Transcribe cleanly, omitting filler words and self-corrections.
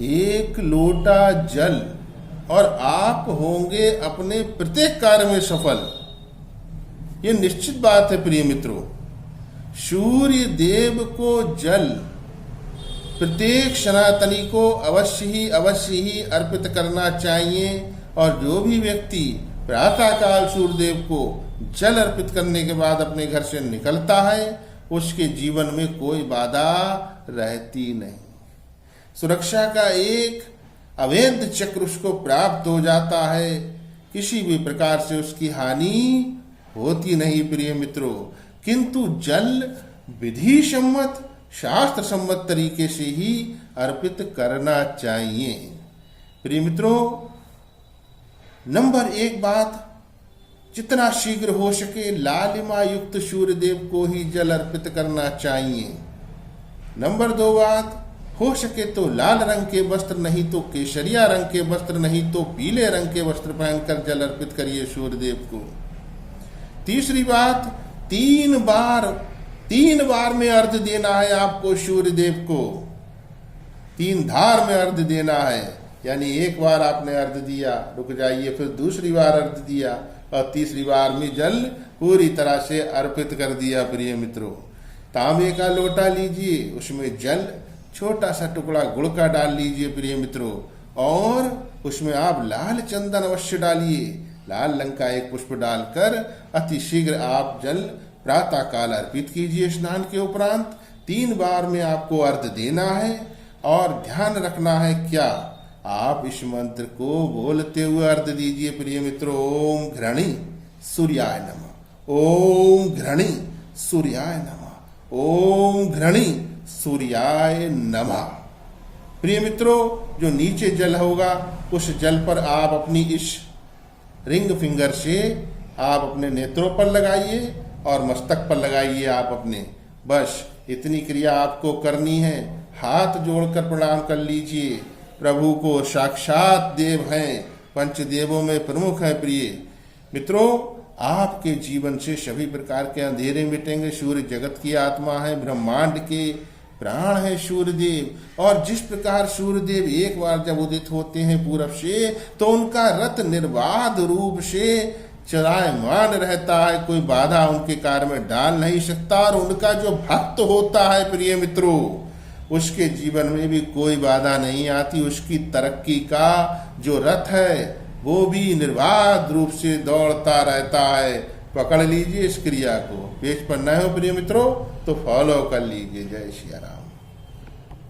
एक लोटा जल और आप होंगे अपने प्रत्येक कार्य में सफल। ये निश्चित बात है प्रिय मित्रों। सूर्य देव को जल प्रत्येक सनातनी को अवश्य ही अर्पित करना चाहिए। और जो भी व्यक्ति प्रातःकाल सूर्यदेव को जल अर्पित करने के बाद अपने घर से निकलता है उसके जीवन में कोई बाधा रहती नहीं। सुरक्षा का एक अवैध चक्र उसको प्राप्त हो जाता है, किसी भी प्रकार से उसकी हानि होती नहीं प्रिय मित्रों। किंतु जल विधि सम्मत शास्त्र सम्मत तरीके से ही अर्पित करना चाहिए। प्रिय मित्रों, नंबर 1 बात, जितना शीघ्र हो सके लालिमा युक्त सूर्यदेव को ही जल अर्पित करना चाहिए। नंबर 2 बात, हो सके तो लाल रंग के वस्त्र, नहीं तो केसरिया रंग के वस्त्र, नहीं तो पीले रंग के वस्त्र पहनकर जल अर्पित करिए सूर्यदेव को। तीसरी बात, 3 बार में अर्घ्य देना है आपको सूर्यदेव को। 3 धार में अर्घ्य देना है, यानी एक बार आपने अर्घ्य दिया, रुक जाइए, फिर दूसरी बार अर्घ्य दिया और तीसरी बार में जल पूरी तरह से अर्पित कर दिया। प्रिय मित्रों, तांबे का लोटा लीजिए, उसमें जल छोटा सा टुकड़ा गुड़ का डाल लीजिए प्रिय मित्रों, और उसमें आप लाल चंदन अवश्य डालिए। लाल रंग का एक पुष्प डालकर अति शीघ्र आप जल प्रातः काल अर्पित कीजिए। स्नान के उपरांत 3 बार में आपको अर्घ्य देना है। और ध्यान रखना है क्या, आप इस मंत्र को बोलते हुए अर्घ्य दीजिए प्रिय मित्रों। ओम घृणी सूर्याय नमः, ओम घृणी सूर्याय नमः, ओम घृणी सूर्याय नमः। प्रिय मित्रों, जो नीचे जल होगा उस जल पर आप अपनी इस रिंग फिंगर से आप अपने नेत्रों पर लगाइए और मस्तक पर लगाइए आप अपने। बस इतनी क्रिया आपको करनी है। हाथ जोड़कर प्रणाम कर लीजिए। प्रभु को साक्षात देव हैं, पंचदेवों में प्रमुख हैं। प्रिय मित्रों, आपके जीवन से सभी प्रकार के अंधेरे मिटेंगे। सूर्य जगत की आत्मा है, ब्रह्मांड के प्राण है सूर्यदेव। और जिस प्रकार सूर्यदेव एक बार जब उदित होते हैं पूरब से, तो उनका रथ निर्बाध रूप से चलायमान रहता है, कोई बाधा उनके कार्य में डाल नहीं सकता। और उनका जो भक्त होता है प्रिय मित्रों, उसके जीवन में भी कोई बाधा नहीं आती। उसकी तरक्की का जो रथ है वो भी निर्बाध रूप से दौड़ता रहता है। पकड़ लीजिए इस क्रिया को। पेज पर नए हो प्रिय मित्रों तो फॉलो कर लीजिए। जय श्री राम।